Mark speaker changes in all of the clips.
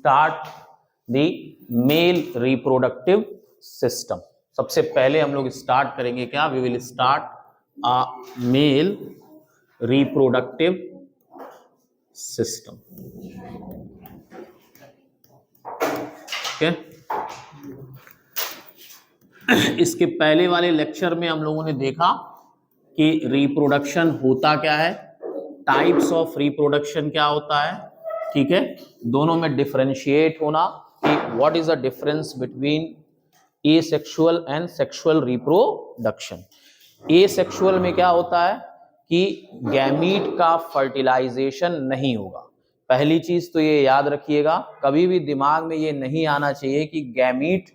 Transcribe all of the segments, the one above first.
Speaker 1: Start the male reproductive system. सबसे पहले हम लोग स्टार्ट करेंगे क्या, we will start a male reproductive system. इसके पहले वाले लेक्चर में हम लोगों ने देखा कि रिप्रोडक्शन होता क्या है, टाइप्स ऑफ रिप्रोडक्शन क्या होता है, ठीक है, दोनों में डिफरेंशिएट होना कि what is the difference between asexual and sexual reproduction. Asexual में क्या होता है कि गैमीट का फर्टिलाइजेशन नहीं होगा। पहली चीज तो ये याद रखिएगा, कभी भी दिमाग में ये नहीं आना चाहिए कि गैमीट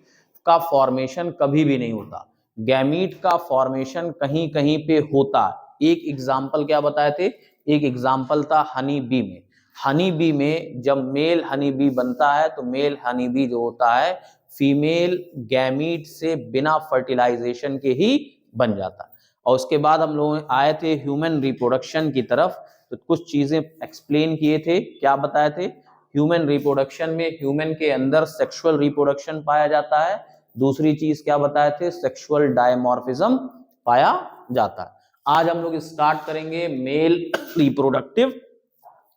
Speaker 1: का फॉर्मेशन कभी भी नहीं होता। गैमीट का फॉर्मेशन कहीं कहीं पे होता है। एक एग्जांपल क्या बताए थे, एक एग्जांपल था हनी बी में। हनी बी में जब मेल हनी बी बनता है तो मेल हनी बी जो होता है फीमेल गैमीट से बिना फर्टिलाइजेशन के ही बन जाता है। और उसके बाद हम लोग आए थे ह्यूमन रिप्रोडक्शन की तरफ, तो कुछ चीजें एक्सप्लेन किए थे। क्या बताए थे, ह्यूमन रिप्रोडक्शन में ह्यूमन के अंदर सेक्सुअल रिप्रोडक्शन पाया जाता है। दूसरी चीज क्या बताए थे, सेक्सुअल डायमॉर्फिज्म पाया जाता है। आज हम लोग स्टार्ट करेंगे मेल रिप्रोडक्टिव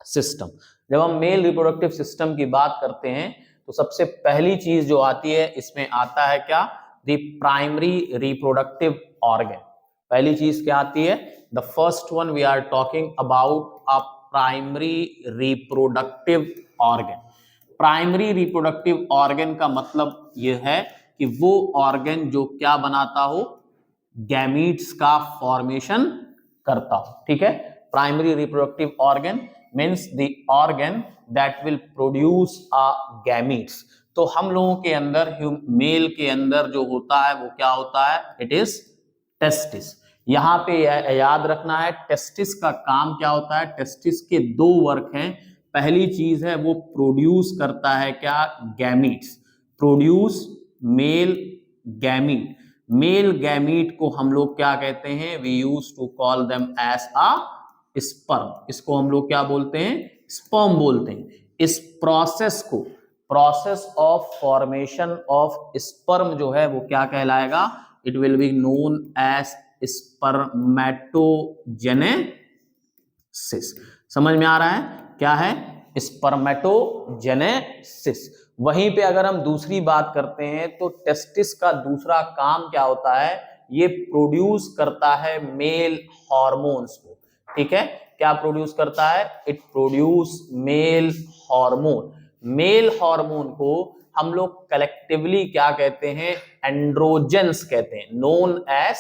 Speaker 1: सिस्टम। जब हम मेल रिप्रोडक्टिव सिस्टम की बात करते हैं तो सबसे पहली चीज जो आती है इसमें आता है क्या, द प्राइमरी रिप्रोडक्टिव ऑर्गन। पहली चीज क्या आती है, the first one we are talking about a primary reproductive organ. Primary reproductive organ का मतलब यह है कि वो ऑर्गन जो क्या बनाता हो, गैमीट्स का फॉर्मेशन करता हो, ठीक है। Primary reproductive organ means the organ that will produce a gametes. तो हम लोगों के अंदर मेल के अंदर जो होता है वो क्या होता है, इट इज टेस्टिस। यहां पे याद रखना है टेस्टिस का काम क्या होता है। टेस्टिस के दो वर्क हैं। पहली चीज है वो प्रोड्यूस करता है क्या, gametes, produce male gamete. Male gamete को हम लोग क्या कहते हैं, we use to call them as a sperm. इसको हम लोग क्या बोलते हैं, स्पर्म बोलते हैं। इस प्रोसेस को, process of formation of sperm जो है वो क्या कहलाएगा, it will be known as spermatogenesis. समझ में आ रहा है क्या है, स्पर्मेटोजेनेसिस। वहीं पे अगर हम दूसरी बात करते हैं तो टेस्टिस का दूसरा काम क्या होता है, ये प्रोड्यूस करता है मेल हॉर्मोन्स को, ठीक है। क्या प्रोड्यूस करता है, it produce male hormone. Male hormone को हम लोग कलेक्टिवली क्या कहते हैं, एंड्रोजेंस कहते हैं, नोन एज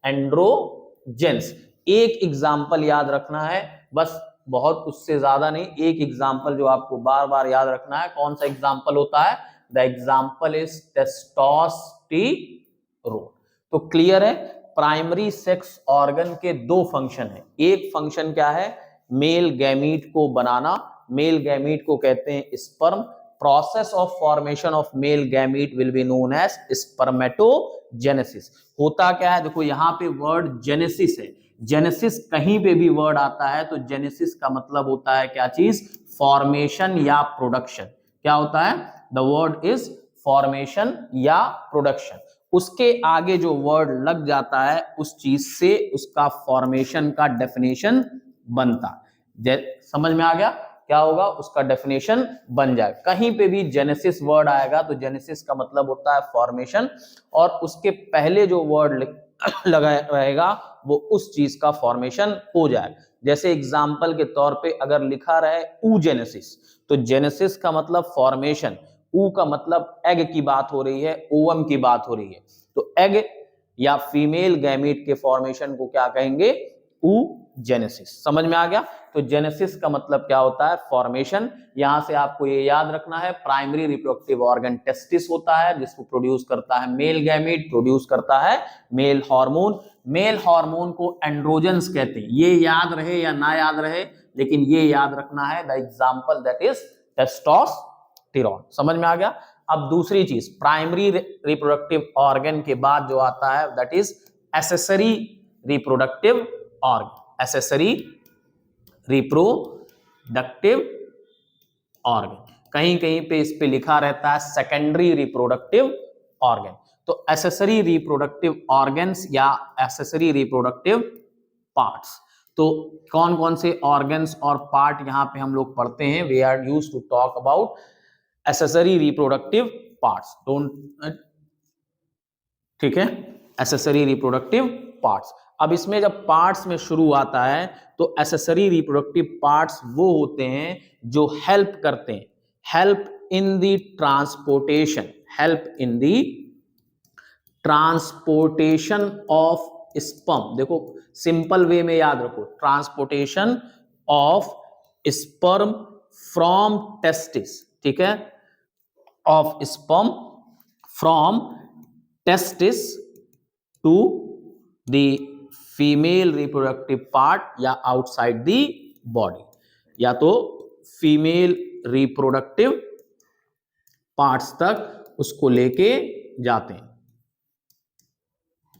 Speaker 1: एंड्रोजेंस। एक एग्जांपल याद रखना है बस, बहुत उससे ज्यादा नहीं, एक एग्जांपल जो आपको बार बार याद रखना है। कौन सा एग्जांपल होता है, द एग्जांपल इज टेस्टोस्टेरोन। तो क्लियर है, प्राइमरी सेक्स ऑर्गन के दो फंक्शन है। एक फंक्शन क्या है, मेल गैमीट को बनाना, मेल गैमीट को कहते हैं sperm. Process of formation of male gamete will be known as spermatogenesis. होता क्या है, देखो यहाँ पे वर्ड जेनेसिस है। जेनेसिस कहीं पे भी वर्ड आता है तो जेनेसिस का मतलब होता है क्या चीज, फॉर्मेशन या प्रोडक्शन। क्या होता है, द वर्ड इज फॉर्मेशन या प्रोडक्शन। उसके आगे जो वर्ड लग जाता है उस चीज से उसका फॉर्मेशन का डेफिनेशन बनता है। समझ में आ गया, क्या होगा, उसका डेफिनेशन बन जाए। कहीं पे भी जेनेसिस वर्ड आएगा तो जेनेसिस का मतलब होता है फॉर्मेशन, और उसके पहले जो वर्ड लगा रहेगा वो उस चीज का फॉर्मेशन हो जाए। जैसे एग्जाम्पल के तौर पे अगर लिखा रहे ऊजेनेसिस, तो जेनेसिस का मतलब फॉर्मेशन, ऊ का मतलब एग की बात हो रही है, ओवम की बात हो रही है। तो एग या फीमेल गैमीट के फॉर्मेशन को क्या कहेंगे, ऊजेनेसिस। समझ में आ गया। तो जेनेसिस का मतलब क्या होता है, फॉर्मेशन। यहां से आपको ये याद रखना है, प्राइमरी रिप्रोडक्टिव ऑर्गन टेस्टिस होता है जिसको प्रोड्यूस करता है मेल गैमीट, प्रोड्यूस करता है मेल हार्मोन। मेल हार्मोन को एंड्रोजेंस कहते हैं। ये याद रहे या ना याद रहे, लेकिन ये याद रखना है, the example that is testosterone. समझ में आ गया। अब दूसरी चीज, प्राइमरी रिप्रोडक्टिव ऑर्गन के बाद जो आता है that is accessory reproductive organ. Accessory reproductive organ, कहीं कहीं पे इस पे लिखा रहता है सेकेंडरी रिप्रोडक्टिव ऑर्गन। तो एसेसरी रिप्रोडक्टिव ऑर्गन्स या एसेसरी रिप्रोडक्टिव पार्ट्स, तो कौन कौन से ऑर्गन्स और पार्ट यहां पे हम लोग पढ़ते हैं, we are used to talk about accessory reproductive parts. Don't, ठीक है, एसेसरी रिप्रोडक्टिव पार्ट्स। अब इसमें जब पार्ट्स में शुरू आता है तो एसेसरी रिप्रोडक्टिव पार्ट्स वो होते हैं जो हेल्प करते हैं, help in the transportation, help in the transportation of sperm. देखो सिंपल वे में याद रखो, transportation of sperm from testis, ठीक है, of sperm from testis to the female reproductive part या आउटसाइड द बॉडी, या तो फीमेल रिप्रोडक्टिव पार्ट्स तक उसको लेके जाते हैं,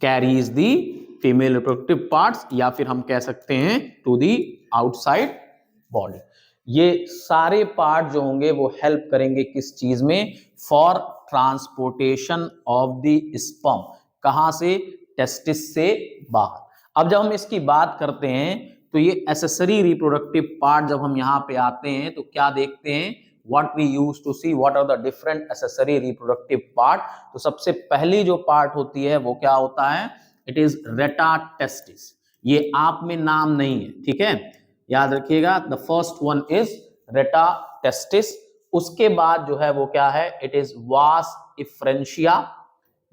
Speaker 1: कैरीज दी फीमेल रिप्रोडक्टिव पार्ट्स, या फिर हम कह सकते हैं टू दी आउटसाइड बॉडी। ये सारे पार्ट जो होंगे वो हेल्प करेंगे किस चीज में, for transportation of the sperm, कहां से, टेस्टिस से बाहर। अब जब हम इसकी बात करते हैं तो ये एसेसरी रिप्रोडक्टिव पार्ट जब हम यहाँ पे आते हैं तो क्या देखते हैं, what we used to see, what are the different accessory reproductive part। तो सबसे पहली जो पार्ट होती है वो क्या होता है, it is reta testis। ये आप में नाम नहीं है, ठीक है, याद रखिएगा, the first one is reta testis। उसके बाद जो है वो क्या है, it is vas efferentia।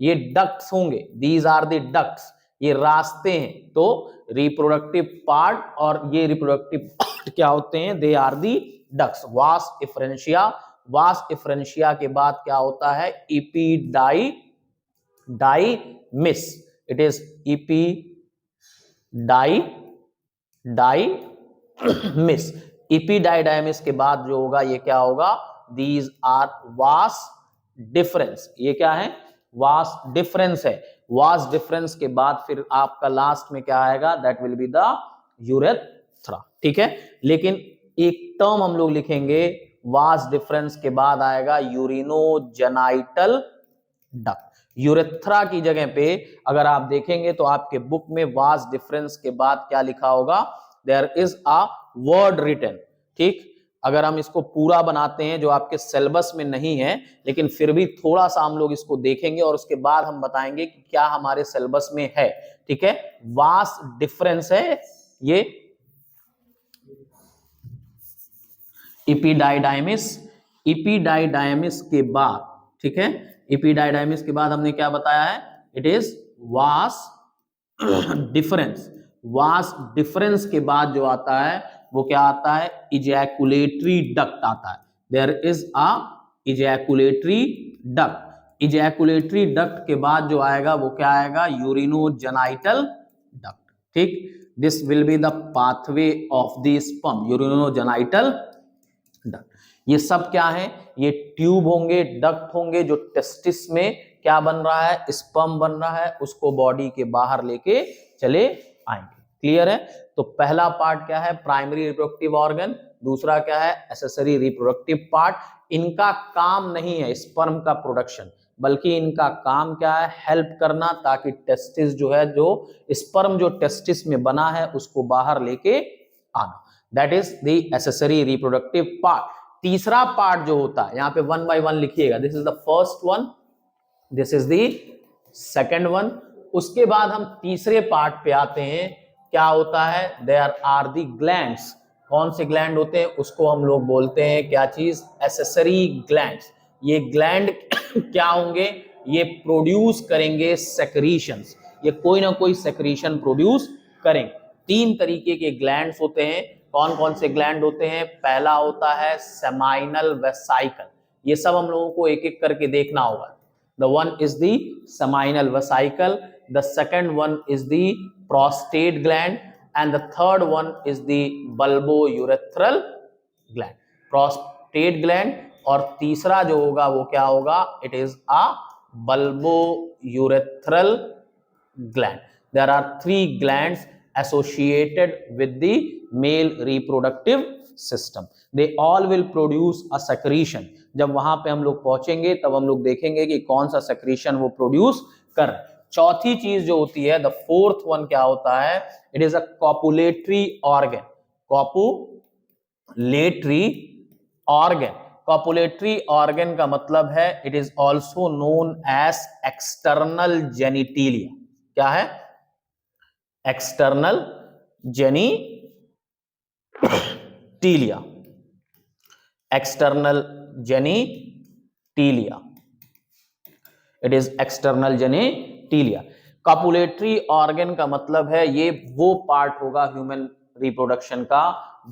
Speaker 1: ये डक्ट्स होंगे, these are the ducts, ये रास्ते हैं। तो रिप्रोडक्टिव पार्ट और ये रिप्रोडक्टिव पार्ट क्या होते हैं, दे आर दी डक्ट्स। वास इफ्रेंशिया, वास इफ्रेंशिया के बाद क्या होता है, इपीडाइमिस, इट इज इपीडाइमिस। इपीडाइमिस के बाद जो होगा ये क्या होगा, दीज आर वास डिफरेंस। ये क्या है, वास डिफरेंस है। वास डिफरेंस के बाद फिर आपका लास्ट में क्या आएगा, that will be the urethra, ठीक है। लेकिन एक टर्म हम लोग लिखेंगे, वास डिफरेंस के बाद आएगा यूरिनोजेनाइटल डक्ट। यूरेथ्रा की जगह पे अगर आप देखेंगे तो आपके बुक में वास डिफरेंस के बाद क्या लिखा होगा, there is a word written, ठीक। अगर हम इसको पूरा बनाते हैं जो आपके सिलेबस में नहीं है, लेकिन फिर भी थोड़ा सा हम लोग इसको देखेंगे और उसके बाद हम बताएंगे कि क्या हमारे सिलेबस में है, ठीक है। वास डिफरेंस है ये, इपीडाइडाइमिस। इपीडाइडाइमिस के बाद, ठीक है, इपीडाइडाइमिस के बाद हमने क्या बताया है, it is vas deferens. Vas deferens के बाद जो आता है वो क्या आता है, इजैकुलेटरी डक्ट आता है। There is a ejaculatory duct. Ejaculatory duct के बाद जो आएगा वो क्या आएगा, यूरिनोजेनाइटल डक्ट, ठीक। This will be the pathway of the sperm, urinogenital duct. ये सब क्या है, ये ट्यूब होंगे, डक्ट होंगे जो टेस्टिस में क्या बन रहा है, स्पर्म बन रहा है, उसको बॉडी के बाहर लेके चले आएंगे। क्लियर है। तो पहला पार्ट क्या है, प्राइमरी रिप्रोडक्टिव ऑर्गन, दूसरा क्या है, एसेसरी रिप्रोडक्टिव पार्ट। इनका काम नहीं है स्पर्म का प्रोडक्शन, बल्कि इनका काम क्या है, हेल्प करना, ताकि टेस्टिस जो है, जो स्पर्म जो टेस्टिस में बना है उसको बाहर लेके आना। That is the accessory reproductive part. तीसरा पार्ट जो होता है, यहाँ पे 1 by 1 लिखिएगा, this is the first one, this is the second one. उसके बाद हम तीसरे पार्ट पे आते हैं, क्या होता है, देयर आर दी ग्लैंड्स। कौन से ग्लैंड होते हैं, उसको हम लोग बोलते हैं क्या चीज, एसेसरी ग्लैंड्स। ये ग्लैंड क्या होंगे, ये प्रोड्यूस करेंगे सेक्रीशंस, ये कोई ना कोई सेक्रीशन प्रोड्यूस करेंगे। 3 तरीके के ग्लैंड्स होते हैं। कौन कौन से ग्लैंड होते हैं, पहला होता है सेमाइनल वेसाइकल। ये सब हम लोगों को एक एक करके देखना होगा। The one is the seminal vesicle, the second one is the prostate gland, and the third one is the bulbourethral gland, prostate gland। और तीसरा जो होगा वो क्या होगा, it is a bulbourethral gland। There are 3 glands associated with the male reproductive system, they all will produce a secretion. जब वहां पे हम लोग पहुंचेंगे तब हम लोग देखेंगे कि कौन सा सेक्रीशन वो प्रोड्यूस कर। चौथी चीज जो होती है, द फोर्थ वन क्या होता है, it is a copulatory organ. Copulatory organ, copulatory organ का मतलब है it is also known as external genitalia. क्या है? External genitalia, external genitalia, it is external genitalia. Copulatory organ का मतलब है ये वो पार्ट होगा ह्यूमन रिप्रोडक्शन का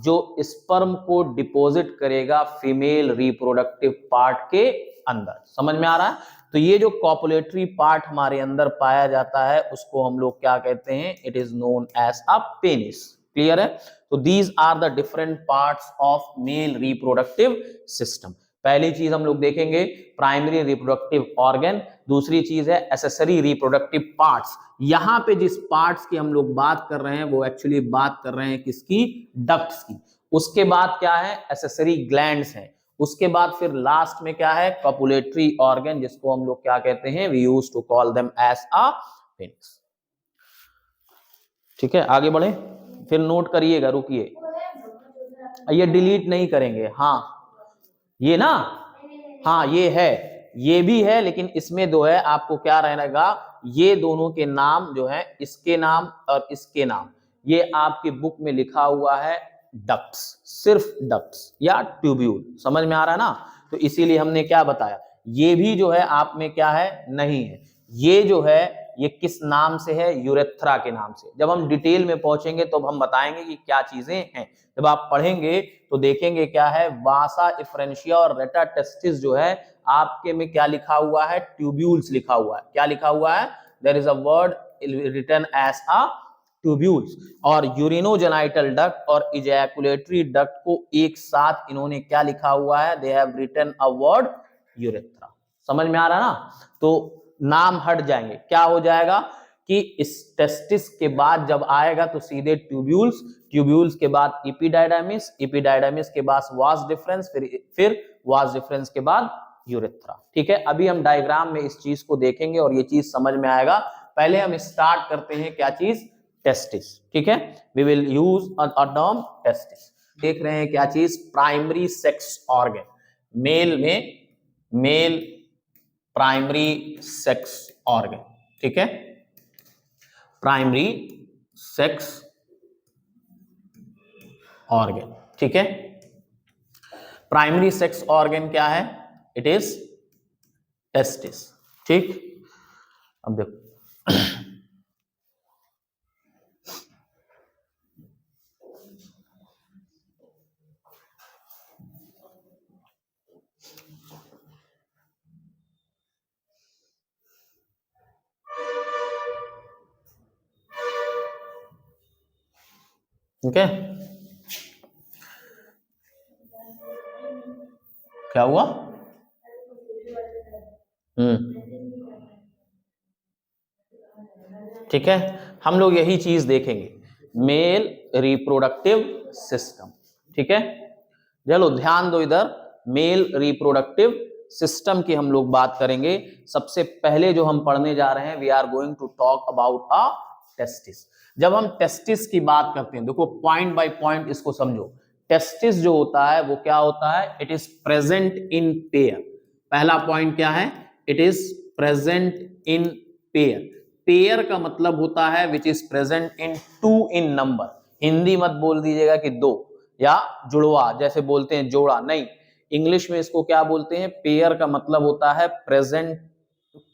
Speaker 1: जो स्पर्म को डिपॉजिट करेगा फीमेल रिप्रोडक्टिव पार्ट के अंदर। समझ में आ रहा है? तो ये जो कॉपुलेटरी पार्ट हमारे अंदर पाया जाता है उसको हम लोग क्या कहते हैं, it is known as a penis. Clear है? तो these are the different parts of male reproductive system. पहली चीज हम लोग देखेंगे प्राइमरी रिप्रोडक्टिव ऑर्गन, दूसरी चीज है एसेसरी रिप्रोडक्टिव पार्ट्स। यहां पे जिस पार्ट्स की हम लोग बात कर रहे हैं वो एक्चुअली बात कर रहे हैं किसकी? डक्ट्स की। उसके बाद क्या है? एसेसरी ग्लैंड्स हैं। उसके बाद फिर लास्ट में क्या है? कॉपुलेटरी ऑर्गन, जिसको हम लोग क्या कहते हैं? We use to call them as a penis. ठीक है, आगे बढ़े, फिर नोट करिएगा, रुकिए, ये डिलीट नहीं करेंगे। हाँ ये ना, हाँ ये है, ये भी है, लेकिन इसमें दो है, आपको क्या रहेगा, ये दोनों के नाम जो है, इसके नाम और इसके नाम, ये आपकी बुक में लिखा हुआ है डक्ट्स, सिर्फ डक्ट्स या ट्यूब्यूल। समझ में आ रहा है ना? तो इसीलिए हमने क्या बताया, ये भी जो है आप में क्या है, नहीं है। ये जो है ये किस नाम से है? यूरेथ्रा के नाम से। जब हम डिटेल में पहुंचेंगे तो हम बताएंगे कि क्या चीजें हैं। जब आप पढ़ेंगे तो देखेंगे क्या है, वासा इफ्रेंशिया और रेटा टेस्टिस जो है आपके में क्या लिखा हुआ है? ट्यूब्यूल्स लिखा हुआ है। क्या लिखा हुआ है? There is a word written as a tubules. और यूरिनोजेनाइटल डक्ट और इजैकुलेटरी डक्ट को एक साथ इन्होंने क्या लिखा हुआ है? They have written a word urethra. समझ में आ रहा है ना? तो नाम हट जाएंगे, क्या हो जाएगा कि इस टेस्टिस के बाद जब आएगा तो सीधे ट्यूब्यूल्स, ट्यूब्यूल्स के बाद एपिडाइडाइमिस, एपिडाइडाइमिस के बाद वास डिफरेंस, फिर वास डिफरेंस के बाद यूरेथ्रा। ठीक है, अभी हम डायग्राम में इस चीज को देखेंगे और ये चीज समझ में आएगा। पहले हम स्टार्ट करते हैं क्या चीज? टेस्टिस। ठीक है, we will use a term testis. देख रहे हैं क्या चीज? प्राइमरी सेक्स ऑर्गन, मेल में मेल प्राइमरी सेक्स ऑर्गन। ठीक है, प्राइमरी सेक्स ऑर्गन। ठीक है, प्राइमरी सेक्स ऑर्गन क्या है? It is testis. ठीक, अब देखो ठीक है, क्या हुआ? ठीक है, हम लोग यही चीज देखेंगे, मेल रिप्रोडक्टिव सिस्टम। ठीक है, चलो ध्यान दो इधर, मेल रिप्रोडक्टिव सिस्टम की हम लोग बात करेंगे। सबसे पहले जो हम पढ़ने जा रहे हैं, we are going to talk about a testis. जब हम टेस्टिस की बात करते हैं, देखो पॉइंट बाय पॉइंट इसको समझो। टेस्टिस जो होता है वो क्या होता है? It is present in pair. पहला पॉइंट क्या है? It is present in pair. Pair का मतलब होता है which is present in two in number. Hindi मत बोल दीजिएगा कि दो या जुड़वा, जैसे बोलते हैं जोड़ा, नहीं, इंग्लिश में इसको क्या बोलते हैं? पेयर का मतलब होता है present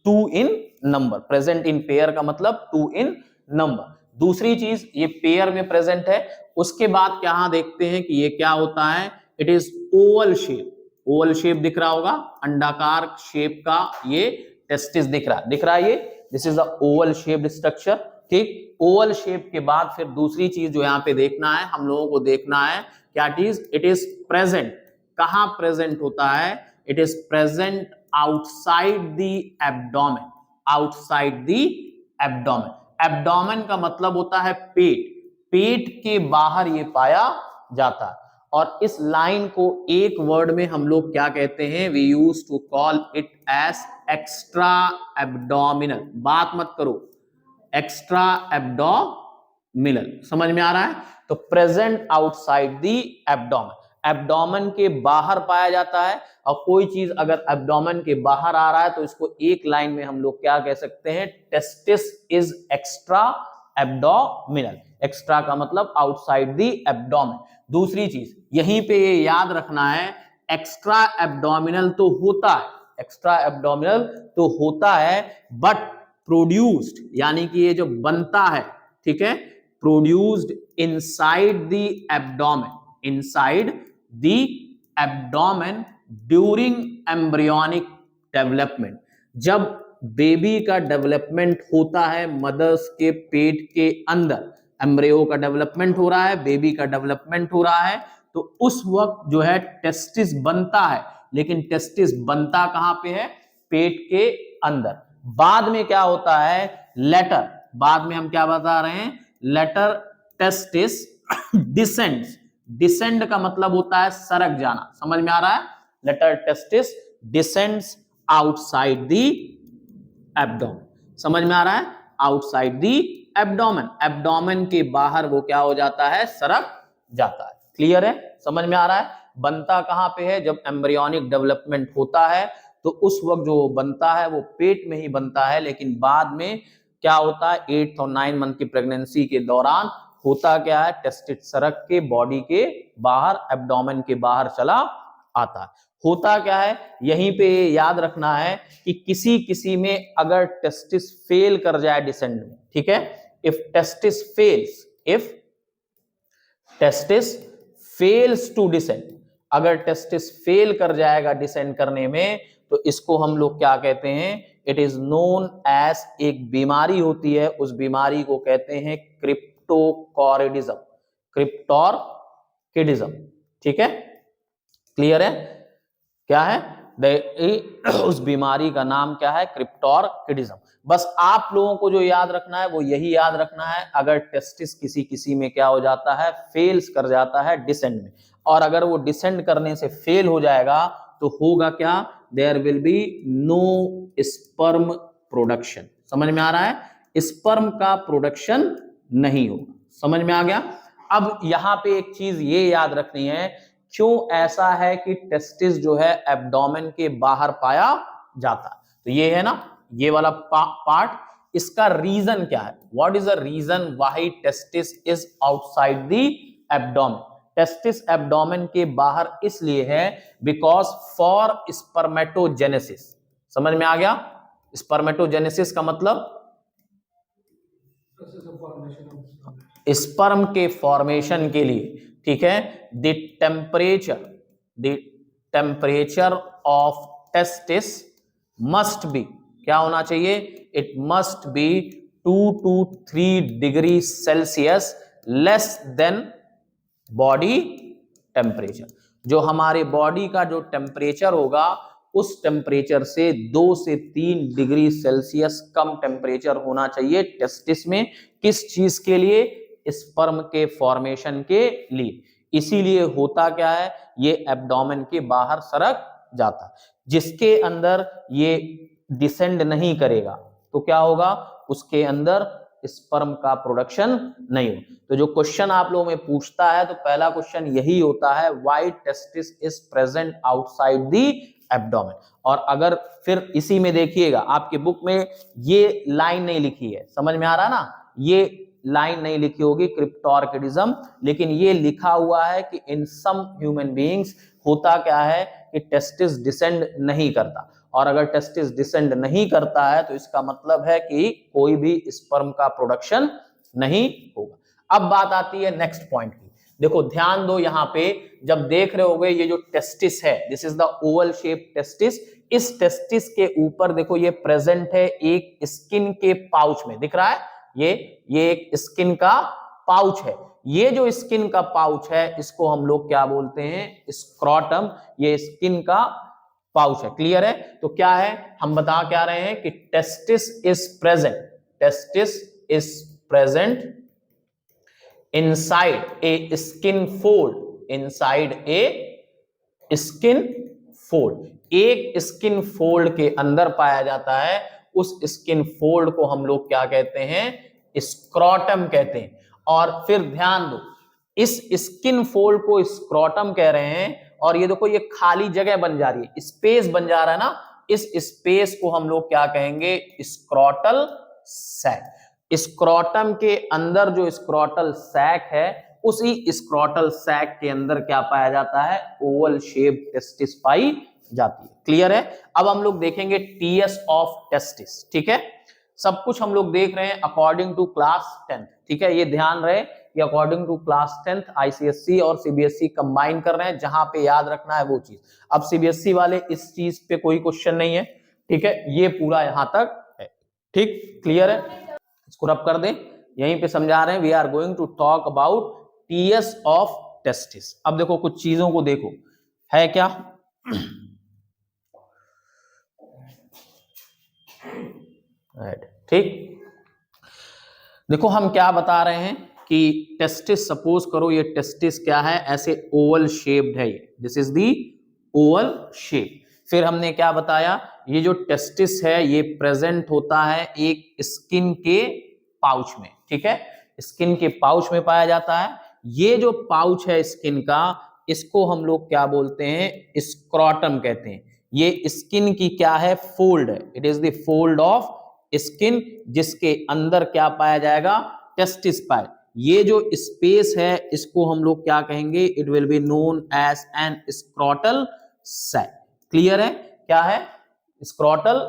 Speaker 1: two in number. Present in pair का मतलब टू इन नंबर। दूसरी चीज, ये पेयर में प्रेजेंट है। उसके बाद क्या देखते हैं कि ये क्या होता है? It is Oval shape. Oval shape दिख रहा होगा, अंडाकार शेप का ये टेस्टिस दिख रहा है ये, this is the Oval shaped structure. ठीक, ओवल शेप के बाद फिर दूसरी चीज जो यहाँ पे देखना है, हम लोगों को देखना है क्या चीज? It is present. कहां प्रेजेंट होता है? It is present outside the abdomen. Outside the abdomen. Abdomen का मतलब होता है पेट। पेट के बाहर ये पाया जाता है। और इस लाइन को एक वर्ड में हम लोग क्या कहते हैं, we use to call it as extra abdominal. बात मत करो, एक्स्ट्रा एब्डोमिनल, समझ में आ रहा है। तो present outside the abdomen, abdomen के बाहर पाया जाता है। और कोई चीज अगर एब्डोमेन के बाहर आ रहा है तो इसको एक लाइन में हम लोग क्या कह सकते हैं, testis is extra abdominal. Extra का मतलब आउटसाइड द एब्डोमेन। दूसरी चीज यहीं पे ये याद रखना है, एक्स्ट्रा एब्डोमिनल तो होता है, एक्स्ट्रा एब्डोमिनल तो होता है, बट प्रोड्यूस्ड यानी कि ये जो बनता है, ठीक है, produced inside the abdomen, inside the abdomen during embryonic development. जब बेबी का डेवलपमेंट होता है मदर्स के पेट के अंदर, एम्ब्रियो का डेवलपमेंट हो रहा है, बेबी का डेवलपमेंट हो रहा है, तो उस वक्त जो है टेस्टिस बनता है। लेकिन टेस्टिस बनता कहां पे है, पेट के अंदर। बाद में क्या होता है, लेटर, बाद में हम क्या बता रहे हैं, लेटर टेस्टिस डिसेंड्स, डिसेंड का मतलब होता है सरक जाना, समझ में आ रहा है। Later testis descends outside the abdomen, समझ में आ रहा है, आउटसाइड द एब्डोमेन, एब्डोमेन के बाहर वो क्या हो जाता है, सरक जाता है। क्लियर है, समझ में आ रहा है। बनता कहां पे है, जब एम्ब्रियोनिक डेवलपमेंट होता है तो उस वक्त जो बनता है वो पेट में ही बनता है, लेकिन बाद में क्या होता है, 8 और 9 मंथ की प्रेगनेंसी के दौरान होता क्या है, टेस्टिस सरक के बॉडी के बाहर, एब्डोमेन के बाहर चला आता है। होता क्या है, यहीं पे याद रखना है कि किसी किसी में अगर टेस्टिस फेल कर जाए डिसेंड में, ठीक है, if testis fails, if testis fails to descend, अगर टेस्टिस फेल कर जाएगा डिसेंड करने में तो इसको हम लोग क्या कहते हैं, इट इज नोन एज, एक बीमारी होती है, उस बीमारी को कहते हैं क्रिप्टोकोरिडिज्म, क्रिप्टोरकिडिज्म, ठीक है, क्लियर है, क्या है, उस बीमारी का नाम क्या है, क्रिप्टोरकिडिज्म। बस आप लोगों को जो याद रखना है वो यही याद रखना है, अगर टेस्टिस किसी किसी में क्या हो जाता है, फेल्स कर जाता है डिसेंड में, और अगर वो डिसेंड करने से फेल हो जाएगा तो होगा क्या, there will be no sperm production, समझ में आ रहा है, स्पर्म का प्रोडक्शन नहीं होगा, समझ में आ गया। अब यहां पे एक चीज ये याद रखनी है, क्यों ऐसा है कि टेस्टिस जो है एब्डोमेन के बाहर पाया जाता है, तो ये है ना, ये वाला पार्ट, इसका रीजन क्या है, what is the reason why testis is outside the abdomen. Testis abdomen के बाहर इसलिए है बिकॉज फॉर स्पर्मेटोजेनेसिस, समझ में आ गया, स्पर्मेटोजेनेसिस का मतलब स्पर्म के फॉर्मेशन के लिए, ठीक है, the temperature of testis must be, क्या होना चाहिए, it must be 2 to 3 degree Celsius less than body temperature. जो हमारे बॉडी का जो टेम्परेचर होगा उस टेम्परेचर से 2 से 3 डिग्री सेल्सियस कम टेम्परेचर होना चाहिए टेस्टिस में, किस चीज के लिए, स्पर्म के फॉर्मेशन के लिए। इसीलिए होता क्या है, ये एब्डोमेन के बाहर सरक जाता है, जिसके अंदर ये डिसेंड नहीं करेगा तो क्या होगा, उसके अंदर स्पर्म का प्रोडक्शन नहीं हो। तो जो क्वेश्चन आप लोगों में पूछता है तो पहला क्वेश्चन यही होता है, why testis is present outside the abdomen. और अगर फिर इसी में देखिएगा आपके बुक में ये लाइन नहीं लिखी है, समझ में आ रहा है ना, ये लाइन नहीं लिखी होगी क्रिप्टोरकिडिज्म, लेकिन ये लिखा हुआ है कि इन सम ह्यूमन बीइंग्स होता क्या है कि टेस्टिस डिसेंड नहीं करता, और अगर टेस्टिस डिसेंड नहीं करता है तो इसका मतलब है कि कोई भी स्पर्म का प्रोडक्शन नहीं होगा। अब बात आती है नेक्स्ट पॉइंट की, देखो ध्यान दो, यहां पे जब देख रहे होगे ये जो टेस्टिस है, this is the Oval shape testis, इस टेस्टिस के ऊपर देखो ये प्रेजेंट है एक स्किन के पाउच में, दिख रहा है, ये एक स्किन का पाउच है। ये जो स्किन का पाउच है इसको हम लोग क्या बोलते हैं, स्क्रोटम, ये स्किन का पाउच है, क्लियर है। तो क्या है, हम बता क्या रहे हैं कि testis is present, testis is present inside a skin fold, inside a skin fold. एक स्किन फोल्ड के अंदर पाया जाता है, उस स्किन फोल्ड को हम लोग क्या कहते हैं? स्क्रोटम कहते हैं। और फिर ध्यान दो, इस स्किन फोल्ड को स्क्रोटम कह रहे हैं, और ये देखो ये खाली जगह बन जा रही है, स्पेस बन जा रहा है ना, इस स्पेस को हम लोग क्या कहेंगे? Scrotal sac. स्क्रोटम के अंदर जो स्क्रोटल सैक है, उसी स्क्रोटल सैक के अंदर क्या पाया जाता है? ओवल शेप टेस्टिस पाई जाती है। क्लियर है? अब हम लोग देखेंगे टीएस ऑफ टेस्टिस। ठीक है, सब कुछ हम लोग देख रहे हैं अकॉर्डिंग टू क्लास 10th। ठीक है, ये ध्यान रहे कि according to class 10th ICSC और सीबीएसई कंबाइन कर रहे हैं, जहां पे याद रखना है वो चीज। अब सीबीएसई वाले इस चीज पे कोई क्वेश्चन नहीं है, ठीक है, ये पूरा यहां तक है। ठीक, क्लियर है? इसको रब कर दे, यहीं पे समझा रहे हैं। We are going to talk about TS of testis. अब देखो कुछ चीजों को देखो, है क्या? ठीक, देखो हम क्या बता रहे हैं कि टेस्टिस, सपोज करो ये टेस्टिस क्या है? ऐसे ओवल शेप्ड है, ये this is the Oval shape. फिर हमने क्या बताया? ये जो टेस्टिस है ये प्रेजेंट होता है एक स्किन के पाउच में। ठीक है, स्किन के पाउच में पाया जाता है। ये जो पाउच है स्किन का, इसको हम लोग क्या बोलते हैं? स्क्रोटम कहते हैं। ये स्किन की क्या है? फोल्ड है। It is the fold of skin, जिसके अंदर क्या पाया जाएगा? टेस्टिस पाए। ये जो स्पेस है इसको हम लोग क्या कहेंगे? It will be known as an scrotal sac. Clear है? क्या है? Scrotal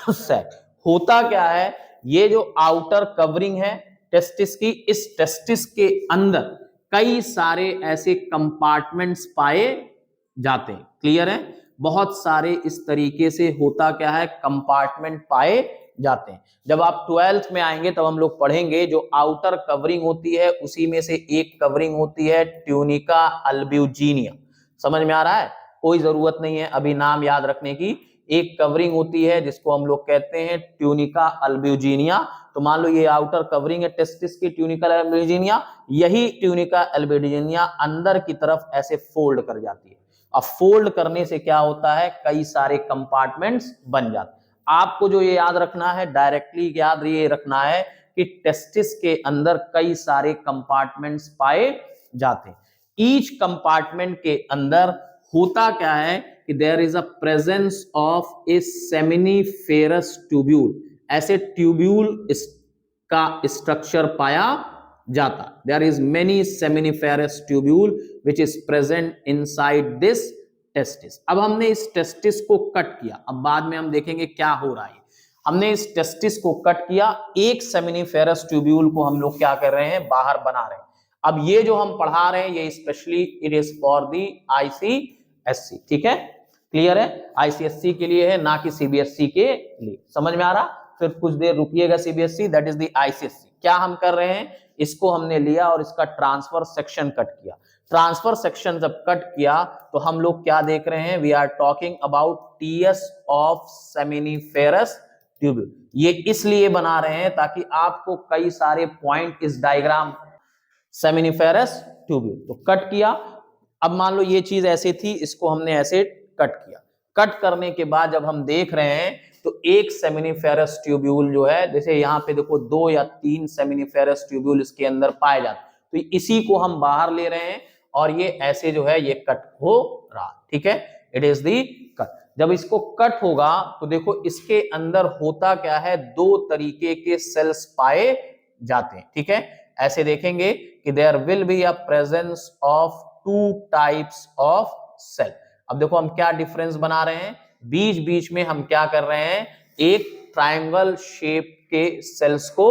Speaker 1: sac. होता क्या है? ये जो आउटर कवरिंग है टेस्टिस की, इस टेस्टिस के अंदर कई सारे ऐसे कंपार्टमेंट्स पाए जाते हैं। क्लियर है? बहुत सारे इस तरीके से होता क्या है? कंपार्टमेंट पाए जाते हैं। जब आप 12th में आएंगे तब हम लोग पढ़ेंगे, जो आउटर कवरिंग होती है उसी में से एक कवरिंग होती है ट्यूनिका अल्ब्यूजिनिया। समझ में आ रहा है? कोई जरूरत नहीं है अभी नाम याद रखने की। एक कवरिंग होती है जिसको हम लोग कहते हैं ट्यूनिका अल्ब्यूजिनिया। तो मान लो ये आउटर कवरिंग है टेस्टिस की, ट्यूनिका अल्ब्यूजिनिया। यही ट्यूनिका अल्ब्यूजिनिया अंदर की तरफ ऐसे फोल्ड कर जाती है। अब फोल्ड करने से क्या होता है? कई सारे कंपार्टमेंट्स बन जाते हैं। आपको जो ये याद रखना है, डायरेक्टली याद ये रखना है कि टेस्टिस के अंदर कई सारे कंपार्टमेंट्स पाए जाते हैं। ईच कंपार्टमेंट के अंदर होता क्या है कि there is a presence of a seminiferous tubule. ऐसे ट्यूब्यूल का स्ट्रक्चर पाया जाता। There is many seminiferous tubule which is present inside this testis. अब हमने इस टेस्टिस को कट किया, अब बाद में हम देखेंगे क्या हो रहा है। हमने इस टेस्टिस को कट किया, एक सेमिनिफेरस ट्यूब्यूल को हम लोग क्या कर रहे हैं? बाहर बना रहे हैं। अब ये जो हम पढ़ा रहे हैं ये specially it is for the ICSC. ठीक है, क्लियर है? आईसीएससी के लिए है, ना कि सीबीएसई के लिए। समझ में आ रहा? फिर कुछ देर रुकिएगा। CBSE that is the ICSE. क्या हम कर रहे हैं? इसको हमने लिया और इसका ट्रांसफर सेक्शन कट किया। ट्रांसफर सेक्शन जब कट किया तो हम लोग क्या देख रहे हैं? We are talking about TS of seminiferous tubule. ये इसलिए बना रहे हैं ताकि आपको कई सारे पॉइंट इस डायग्राम, सेमिनिफेरस ट्यूब्यूल तो कट किया। अब मान लो ये चीज ऐसे थी, इसको हमने ऐसे कट किया। कट करने के बाद जब हम देख रहे हैं तो एक सेमिनिफेरस ट्यूब्यूल जो है, जैसे यहाँ पे देखो 2 या 3 सेमिनिफेरस ट्यूब्यूल इसके अंदर पाए जाते, तो इसी को हम बाहर ले रहे हैं और ये ऐसे जो है ये कट हो रहा। ठीक है, इट इज दी कट। जब इसको कट होगा तो देखो इसके अंदर होता क्या है? 2 तरीके के सेल्स पाए जाते हैं। ठीक है, ऐसे देखेंगे कि there will be a presence of 2 types of cell. अब देखो हम क्या डिफरेंस बना रहे हैं? बीच बीच में हम क्या कर रहे हैं? एक ट्रायंगल शेप के सेल्स को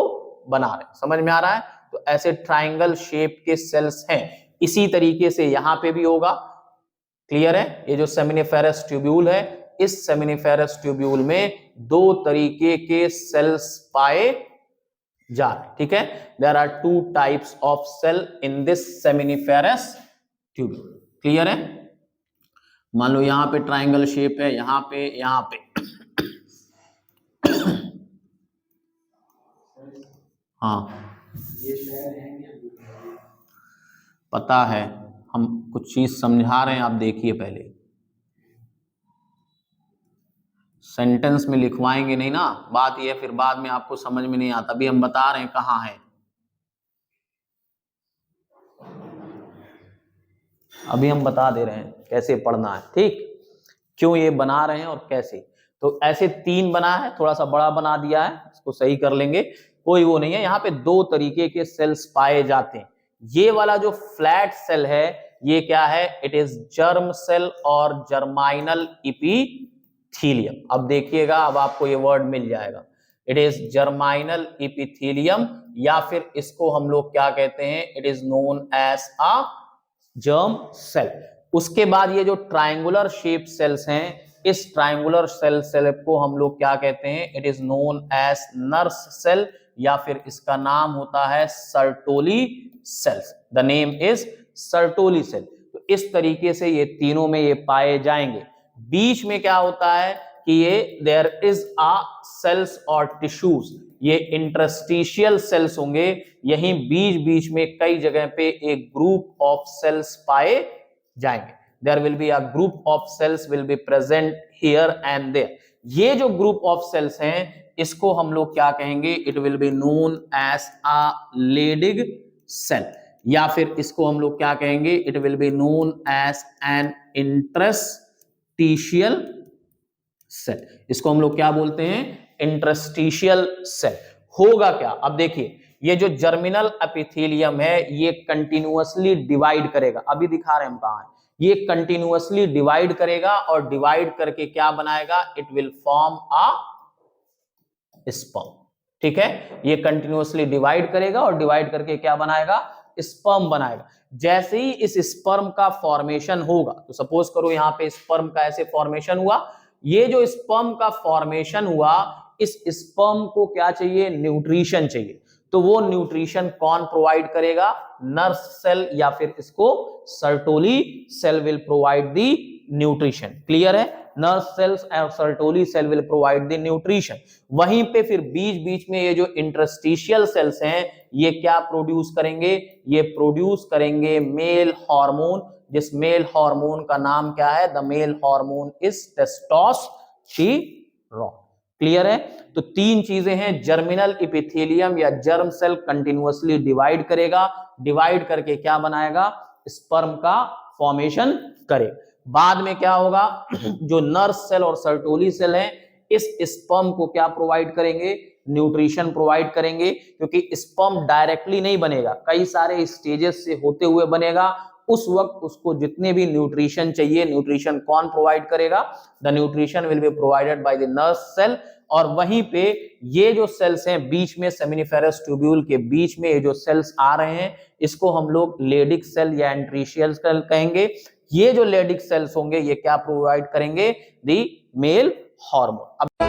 Speaker 1: बना रहे हैं। समझ में आ रहा है? तो ऐसे ट्रायंगल शेप के सेल्स हैं। इसी तरीके से यहां पे भी होगा। क्लियर है? ये जो सेमिनिफेरस ट्यूब्यूल है, इस सेमिनिफेरस ट्यूब्यूल में 2 तरीके के सेल्स पाए जा रहे हैं। ठीक है, there are 2 types of cell in this seminiferous tubule. Clear है? मान लो यहां पे ट्रायंगल शेप है, यहां पे हाँ पता है, हम कुछ चीज समझा रहे हैं, आप देखिए पहले। सेंटेंस में लिखवाएंगे नहीं ना, बात यह फिर बाद में आपको समझ में नहीं आता। अभी हम बता रहे हैं कहाँ है, अभी हम बता दे रहे हैं कैसे पढ़ना है, ठीक, क्यों ये बना रहे हैं और कैसे। तो ऐसे 3 बना है, थोड़ा सा बड़ा बना दिया है, इसको सही कर लेंगे, कोई वो नहीं है। यहाँ पे 2 तरीके के सेल्स पाए जाते हैं। ये वाला जो फ्लैट सेल है ये क्या है, इट इज जर्म सेल और जर्माइनल इपिथीलियम। अब देखिएगा, अब आपको ये वर्ड मिल जाएगा, इट इज जर्माइनल इपिथीलियम, या फिर इसको हम लोग क्या कहते हैं, it is known as a germ cell. उसके बाद ये जो ट्रायंगुलर शेप सेल्स हैं, इस ट्रायंगुलर सेल को हम लोग क्या कहते हैं, it is known as nurse cell, या फिर इसका नाम होता है Sertoli cells. The name is Sertoli cell. तो इस तरीके से ये तीनों में ये पाए जाएंगे। बीच में क्या होता है कि ये देयर इज अ सेल्स और टिश्यूज, ये इंटरस्टिशियल सेल्स होंगे। यहीं बीच बीच में कई जगह पे एक ग्रुप ऑफ सेल्स पाए जाएंगे। There will be a group of cells will be present here and there. ये जो ग्रुप ऑफ सेल्स हैं इसको हम लोग क्या कहेंगे, it will be known as a Leydig cell, या फिर इसको हम लोग क्या कहेंगे, it will be known as an interstitial cell. इसको हम लोग क्या बोलते हैं, इंटरस्टिशियल सेल। होगा क्या, अब देखिए, ये जो जर्मिनल एपिथेलियम है ये कंटिन्यूअसली डिवाइड करेगा। अभी दिखा रहे हैं हम कहां है, ये कंटिन्यूअसली डिवाइड करेगा और डिवाइड करके क्या बनाएगा, it will form a sperm. ठीक है, ये कंटिन्यूअसली डिवाइड करेगा और डिवाइड करके क्या बनाएगा, स्पर्म बनाएगा। जैसे ही इस स्पर्म का फॉर्मेशन होगा, तो सपोज करो यहां पे स्पर्म का ऐसे फॉर्मेशन हुआ, ये जो स्पर्म का फॉर्मेशन हुआ, इस स्पर्म को क्या चाहिए, न्यूट्रिशन चाहिए। तो वो न्यूट्रिशन कौन प्रोवाइड करेगा, नर्स सेल या फिर इसको Sertoli cell will provide the nutrition. Clear है, नर्स सेल्स और Sertoli cell will provide the nutrition. वहीं पे फिर बीच बीच में ये जो इंटरस्टिशियल सेल्स हैं ये क्या प्रोड्यूस करेंगे, ये प्रोड्यूस करेंगे मेल हार्मोन, जिस मेल हार्मोन का नाम क्या है, the male hormone is testosterone. Clear है, तो 3 चीजें हैं, जर्मिनल एपिथेलियम या जर्म सेल कंटिन्यूअसली डिवाइड करेगा, डिवाइड करके क्या बनाएगा, स्पर्म का फॉर्मेशन करेगा। बाद में क्या होगा, जो नर्स सेल और सर्टोली सेल हैं इस स्पर्म को क्या प्रोवाइड करेंगे, न्यूट्रिशन प्रोवाइड करेंगे, क्योंकि स्पर्म डायरेक्टली नहीं बनेगा, कई सारे स्टेजेस से होते हुए बनेगा। उस वक्त उसको जितने भी न्यूट्रिशन चाहिए, न्यूट्रिशन कौन प्रोवाइड करेगा, the nutrition will be provided by the nurse cell. और वहीं पे ये जो सेल्स हैं बीच में, सेमिनिफेरस ट्यूब्यूल के बीच में ये जो सेल्स आ रहे हैं इसको हम लोग लेडिक सेल या एंट्रीशियल सेल कहेंगे। ये जो लेडिक सेल्स होंगे ये क्या प्रोवाइड करेंगे, दी मेल हार्मोन।